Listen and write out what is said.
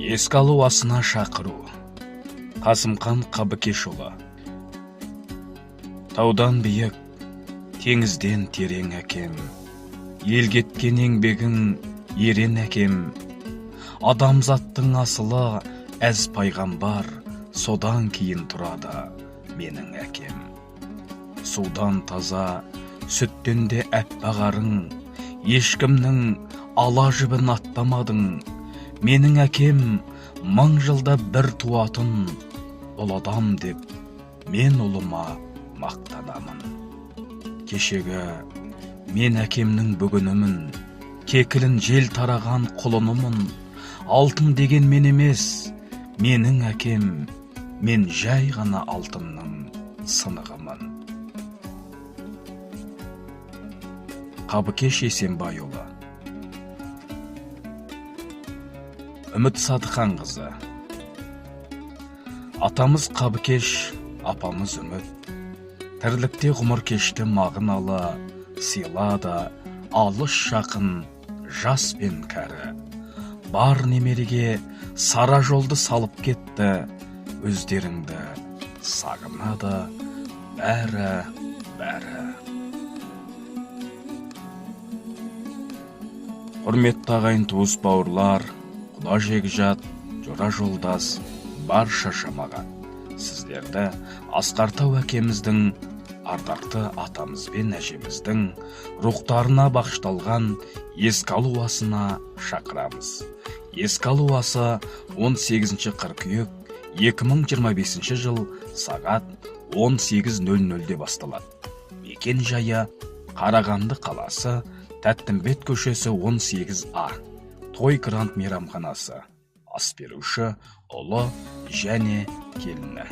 Еске алу асына шақыру. Қасымхан Қабыкешұлы. Таудан биік, теңізден терең әкем, ел кеткен еңбегің ерен әкем. Адамзаттың асылы әз пайғамбар, содан кейін тұрады менің әкем. Судан таза, сүттен де әппағарың, ешкімнің ала жібін аттамадың. Менің әкем 1000 жылда бір туатын ұл адам деп, мен ұлыма мақтанамын. Кешегі мен әкемнің бүгінімін, кекілін жел тараған құлынымын. Алтын деген мен емес, менің әкем, мен жай ғана алтынның сынығымын. Қабыкеш Есенбайұлы. Үміт Садықанқызы. Атамыз Қабыкеш, апамыз Үміт. Тірлікте ғұмыр кешті мағыналы, сыйлады алыс жақын жас пен кәрі. Бар немереге сара жолды салып кетті, өздеріңді сағынады бәрі. Құрметті ағайын туыс бауырлар, құда жекжат, жора жолдас, барша жамағат. Сіздерді Асқар-тау әкеміздің, ардақты атамыз бен әжеміздің рухтарына бағышталған еске алу асына шақырамыз. Еске алу асы 18 қыркүйек 2025 жыл сағат 18:00-де басталады. Мекен жайы Қарағанды қаласы, Тәттімбет көшесі 18А. Той грант мейрамханасы. Ас беруші ұлы және келіні.